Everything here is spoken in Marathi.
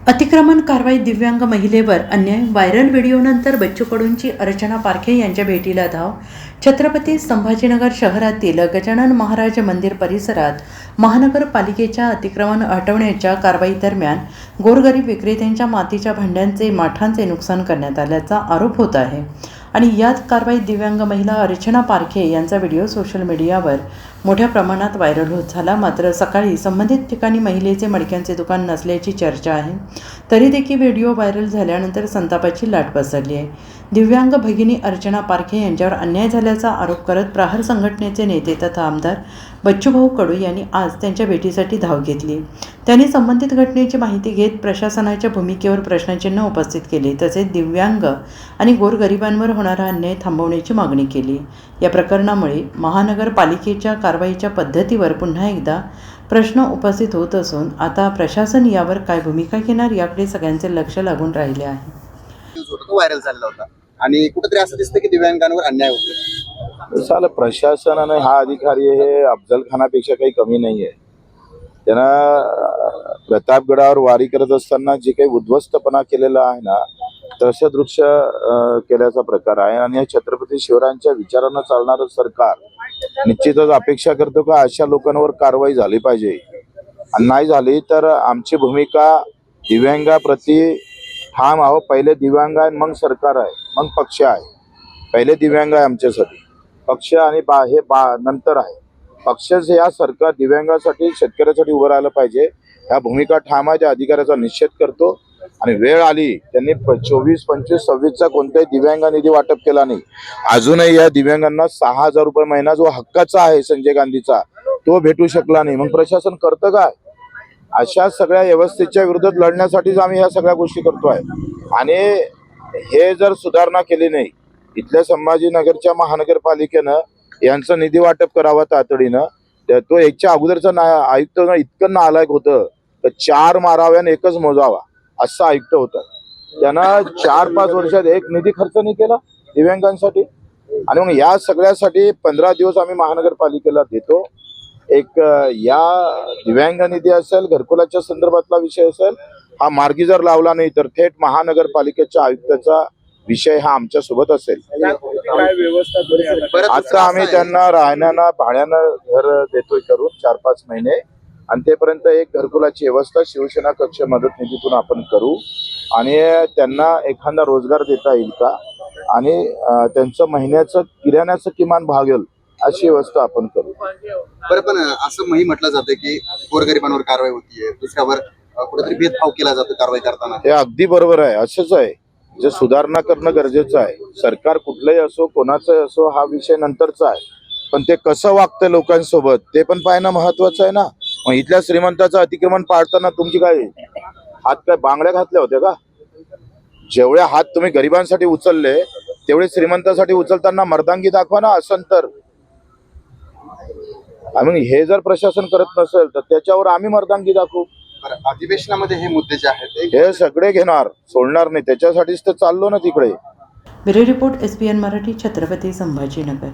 अतिक्रमण कारवाई दिव्यांग महिलेवर अन्याय व्हायरल व्हिडिओनंतर बच्चू कडूंची अर्चना पारखे यांच्या भेटीला धाव। छत्रपती संभाजीनगर शहरातील गजानन महाराज मंदिर परिसरात महानगरपालिकेच्या अतिक्रमण हटवण्याच्या कारवाई दरम्यान गोरगरीब विक्रेत्यांच्या मातीच्या भांड्यांचे माठांचे नुकसान करण्यात आल्याचा आरोप होत आहे आणि याच कारवाईत दिव्यांग महिला अर्चना पारखे यांचा व्हिडिओ सोशल मीडियावर मोठ्या प्रमाणात व्हायरल होत झाला। मात्र सकाळी संबंधित ठिकाणी महिलेचे मडक्यांचे दुकान नसल्याची चर्चा आहे, तरी देखील व्हिडिओ व्हायरल झाल्यानंतर संतापाची लाट पसरली आहे। दिव्यांग भगिनी अर्चना पारखे यांच्यावर अन्याय झाल्याचा आरोप करत प्रहार संघटनेचे नेते तथा आमदार बच्चूभाऊ कडू यांनी आज त्यांच्या भेटीसाठी धाव घेतली। त्यांनी संबंधित घटनेची माहिती घेत प्रशासनाच्या भूमिकेवर प्रश्नचिन्ह उपस्थित केले, तसेच दिव्यांग आणि गोरगरिबांवर होणारा अन्याय थांबवण्याची मागणी केली। या प्रकरणामुळे महानगरपालिकेच्या कारवाईच्या पद्धतीवर पुन्हा एकदा प्रश्न उपस्थित होत असून आता प्रशासन यावर काय भूमिका घेणार याकडे सगळ्यांचे लक्ष लागून राहिले आहे। व्हायरल झालेला होता आणि कुठेतरी असं दिसतं की दिव्यांगांवर अन्याय होतो। साला प्रशासनाने हा अधिकारी हे अफजल खानापेक्षा काही कमी नाही आहे। त्यांना प्रतापगडावर वारी करत असताना जे काही उद्ध्वस्तपणा केलेला आहे ना, तसं दृश्य केल्याचा प्रकार आहे आणि या छत्रपती शिवरायांच्या विचारानं चालणारं सरकार निश्चितच अपेक्षा करतो का अशा लोकांवर कारवाई झाली पाहिजे, आणि नाही झाली तर आमची भूमिका दिव्यांगाप्रती ठाम आहो। पहिले दिव्यांग आहे, मग सरकार आहे, मग पक्ष आहे। पहिले दिव्यांग आहे आमच्यासाठी, पक्ष आणि नंतर आहे। पक्षच या सरकार दिव्यांगासाठी शेतकऱ्यासाठी उभं राहिलं पाहिजे, ह्या भूमिका ठाम आहे। त्या अधिकाऱ्याचा निषेध करतो आणि वेळ आली त्यांनी 24, 25, 26चा कोणताही दिव्यांग निधी वाटप केला नाही। अजूनही या दिव्यांगांना 6,000 रुपये महिना जो हक्काचा आहे संजय गांधीचा, तो भेटू शकला नाही। मग प्रशासन करतं काय? अशा सगळ्या व्यवस्थेच्या विरोधात लढण्यासाठीच आम्ही ह्या सगळ्या गोष्टी करतोय आणि हे जर सुधारणा केली नाही, इथल्या संभाजीनगरच्या महानगरपालिकेनं यांचं निधी वाटप करावं तातडीनं। तो एकच्या अगोदरचा आयुक्त इतकं नालायक होतं तर 4 माराव्या आणि 1च मोजावा असं आयुक्त होतं। त्यानं 4-5 वर्षात एक निधी खर्च नाही केला दिव्यांगांसाठी। आणि मग या सगळ्यासाठी 15 दिवस आम्ही महानगरपालिकेला देतो। एक या दिव्यांग निधी असेल, घरकुलाच्या संदर्भातला विषय असेल, हा मार्गी जर लावला नाही तर थेट महानगरपालिकेच्या आयुक्ताचा विषय हा आमच्या सोबत असेल। आता आम्ही त्यांना राहण्याला भाड्यानं घर देतोय करून 4-5 महिने, आणि तेपर्यंत एक घरकुलाची व्यवस्था शिवसेना कक्ष मदत निधीतून आपण करू आणि त्यांना एखादा रोजगार देता येईल का, आणि त्यांचं महिन्याचं किराण्याचं किमान भागेल अशी व्यवस्था आपण करू। बरं, पण असं म्हटलं जातं की गोरगरिबांवर कारवाई होतीये, दुसऱ्यावर कुठेतरी भेदभाव केला जातो कारवाई करताना। हे अगदी बरोबर आहे, असंच आहे। जे सुधारणा करणं गरजेचं आहे। सरकार कुठलंही असो, कोणाचंही असो, हा विषय नंतरचा आहे, पण ते कसं वागतं लोकांसोबत ते पण पाहणं महत्वाचं आहे ना। मग इथल्या श्रीमंताचं अतिक्रमण पाडताना तुमची काय हात काय बांगड्या घातल्या होत्या का? जेवढे हात तुम्ही गरिबांसाठी उचलले तेवढे श्रीमंतासाठी उचलताना मर्दांगी दाखवा ना। असं तर आम्ही हे जर प्रशासन करत नसेल तर त्याच्यावर आम्ही मर्दांगी दाखवू। अधिवेशनामध्ये हे मुद्दे जे आहेत हे सगळे घेणार, सोडणार नाही, त्याच्यासाठीच तर चाललो ना तिकडे। Bureau report SBN Marathi, Chhatrapati Sambhajinagar.